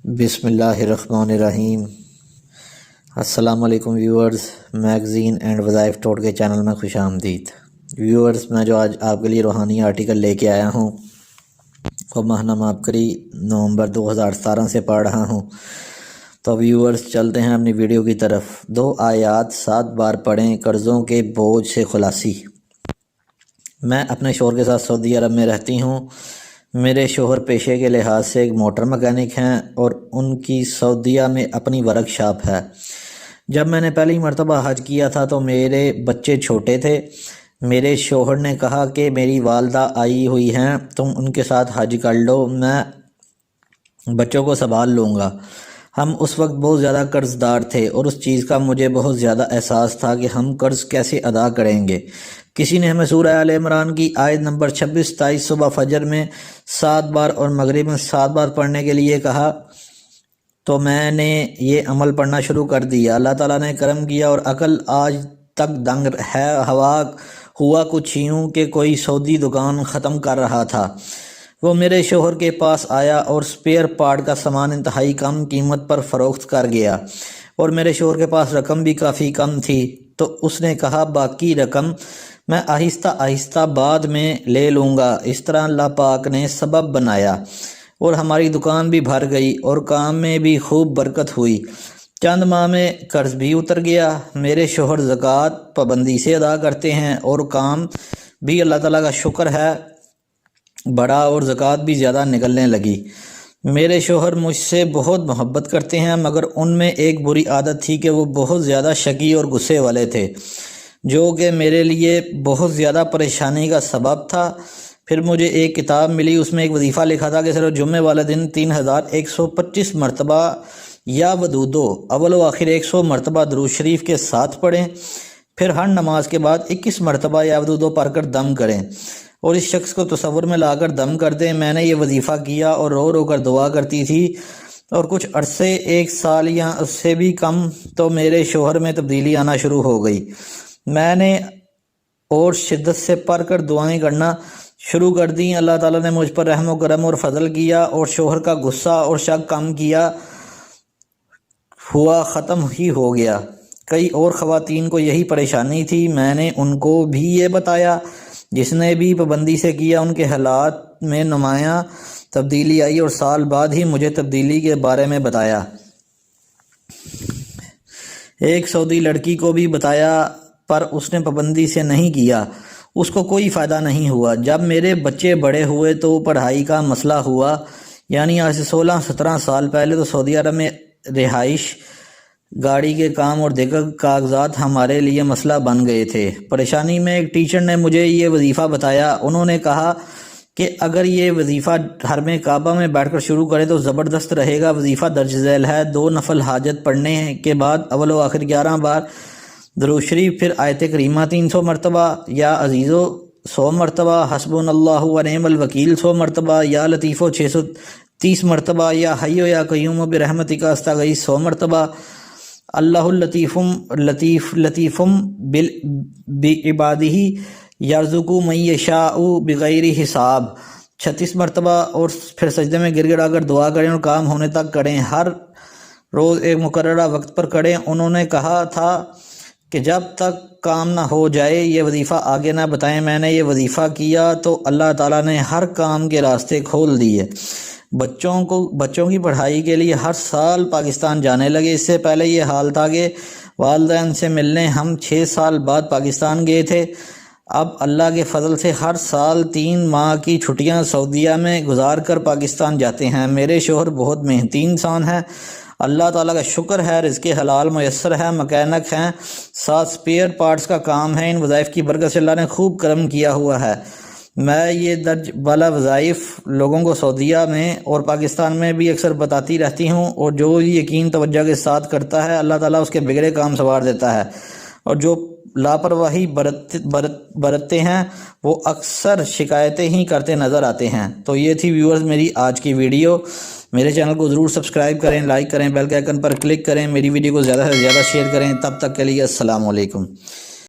بسم اللہ الرحمن الرحیم۔ السلام علیکم ویورز، میگزین اینڈ وظائف ٹوٹ کے چینل میں خوش آمدید۔ ویورز، میں جو آج آپ کے لیے روحانی آرٹیکل لے کے آیا ہوں وہ ماہنامہ عبقری نومبر 2017 سے پڑھ رہا ہوں۔ تو ویورز چلتے ہیں اپنی ویڈیو کی طرف۔ 2 آیات 7 بار پڑھیں، قرضوں کے بوجھ سے خلاصی۔ میں اپنے شوہر کے ساتھ سعودی عرب میں رہتی ہوں۔ میرے شوہر پیشے کے لحاظ سے ایک موٹر مکینک ہیں اور ان کی سعودیہ میں اپنی ورک شاپ ہے۔ جب میں نے پہلی مرتبہ حج کیا تھا تو میرے بچے چھوٹے تھے۔ میرے شوہر نے کہا کہ میری والدہ آئی ہوئی ہیں، تم ان کے ساتھ حج کر لو، میں بچوں کو سنبھال لوں گا۔ ہم اس وقت بہت زیادہ قرض دار تھے اور اس چیز کا مجھے بہت زیادہ احساس تھا کہ ہم قرض کیسے ادا کریں گے۔ کسی نے ہمیں سورہ آل عمران کی آیت نمبر 26-27 صبح فجر میں 7 بار اور مغرب میں 7 بار پڑھنے کے لیے کہا تو میں نے یہ عمل پڑھنا شروع کر دیا۔ اللہ تعالیٰ نے کرم کیا اور عقل آج تک دنگ ہے۔ ہوا کچھ یوں کہ کوئی سعودی دکان ختم کر رہا تھا، وہ میرے شوہر کے پاس آیا اور سپیئر پارٹ کا سامان انتہائی کم قیمت پر فروخت کر گیا، اور میرے شوہر کے پاس رقم بھی کافی کم تھی، تو اس نے کہا باقی رقم میں آہستہ آہستہ بعد میں لے لوں گا۔ اس طرح اللہ پاک نے سبب بنایا اور ہماری دکان بھی بھر گئی اور کام میں بھی خوب برکت ہوئی۔ چند ماہ میں قرض بھی اتر گیا۔ میرے شوہر زکوٰۃ پابندی سے ادا کرتے ہیں اور کام بھی اللہ تعالیٰ کا شکر ہے بڑا اور زکوٰۃ بھی زیادہ نکلنے لگی۔ میرے شوہر مجھ سے بہت محبت کرتے ہیں، مگر ان میں ایک بری عادت تھی کہ وہ بہت زیادہ شکی اور غصے والے تھے، جو کہ میرے لیے بہت زیادہ پریشانی کا سبب تھا۔ پھر مجھے ایک کتاب ملی، اس میں ایک وظیفہ لکھا تھا کہ صرف جمعے والے دن 3125 مرتبہ یا ودودو اول و آخر 100 مرتبہ درود شریف کے ساتھ پڑھیں، پھر ہر نماز کے بعد 21 مرتبہ یا ودودو پڑھ کر دم کریں اور اس شخص کو تصور میں لا کر دم کر دیں۔ میں نے یہ وظیفہ کیا اور رو رو کر دعا کرتی تھی، اور کچھ عرصے 1 سال یا اس سے بھی کم تو میرے شوہر میں تبدیلی آنا شروع ہو گئی۔ میں نے اور شدت سے پڑھ کر دعائیں کرنا شروع کر دیں۔ اللہ تعالیٰ نے مجھ پر رحم و کرم اور فضل کیا اور شوہر کا غصہ اور شک کم کیا ہوا ختم ہی ہو گیا۔ کئی اور خواتین کو یہی پریشانی تھی، میں نے ان کو بھی یہ بتایا۔ جس نے بھی پابندی سے کیا ان کے حالات میں نمایاں تبدیلی آئی اور سال بعد ہی مجھے تبدیلی کے بارے میں بتایا۔ ایک سعودی لڑکی کو بھی بتایا پر اس نے پابندی سے نہیں کیا، اس کو کوئی فائدہ نہیں ہوا۔ جب میرے بچے بڑے ہوئے تو پڑھائی کا مسئلہ ہوا، یعنی آج سے 16-17 سال پہلے، تو سعودی عرب میں رہائش، گاڑی کے کام اور دیگر کاغذات ہمارے لیے مسئلہ بن گئے تھے۔ پریشانی میں ایک ٹیچر نے مجھے یہ وظیفہ بتایا۔ انہوں نے کہا کہ اگر یہ وظیفہ حرم کعبہ میں بیٹھ کر شروع کرے تو زبردست رہے گا۔ وظیفہ درج ذیل ہے، 2 نفل حاجت پڑھنے کے بعد اول و آخر 11 بار درود شریف، پھر آیت کریمہ 300 مرتبہ، یا عزیزو 100 مرتبہ، حسبنا اللہ و نعم الوکیل 100 مرتبہ، یا لطیفو 630 مرتبہ، یا حیو یا قیوم برحمتک استغیث 100 مرتبہ، اللہ لطیفم بعبادہ یرزق من یشاء بغیر حساب 36 مرتبہ، اور پھر سجدے میں گر گڑا کر دعا کریں اور کام ہونے تک کریں، ہر روز ایک مقررہ وقت پر کریں۔ انہوں نے کہا تھا کہ جب تک کام نہ ہو جائے یہ وظیفہ آگے نہ بتائیں۔ میں نے یہ وظیفہ کیا تو اللہ تعالیٰ نے ہر کام کے راستے کھول دیے۔ بچوں کی پڑھائی کے لیے ہر سال پاکستان جانے لگے۔ اس سے پہلے یہ حال تھا کہ والدین سے ملنے ہم 6 سال بعد پاکستان گئے تھے، اب اللہ کے فضل سے ہر سال 3 ماہ کی چھٹیاں سعودیہ میں گزار کر پاکستان جاتے ہیں۔ میرے شوہر بہت محنتی انسان ہیں، اللہ تعالیٰ کا شکر ہے، رزق حلال میسر ہے، مکینک ہیں، ساتھ سپیئر پارٹس کا کام ہے۔ ان وظائف کی برکت سے اللہ نے خوب کرم کیا ہوا ہے۔ میں یہ درج بالا وظائف لوگوں کو سعودیہ میں اور پاکستان میں بھی اکثر بتاتی رہتی ہوں، اور جو یقین توجہ کے ساتھ کرتا ہے اللہ تعالیٰ اس کے بگڑے کام سنوار دیتا ہے، اور جو لاپرواہی برتتے ہیں وہ اکثر شکایتیں ہی کرتے نظر آتے ہیں۔ تو یہ تھی ویورز میری آج کی ویڈیو۔ میرے چینل کو ضرور سبسکرائب کریں، لائک کریں، بیل کے آئیکن پر کلک کریں، میری ویڈیو کو زیادہ سے زیادہ شیئر کریں۔ تب تک کے لیے السلام علیکم۔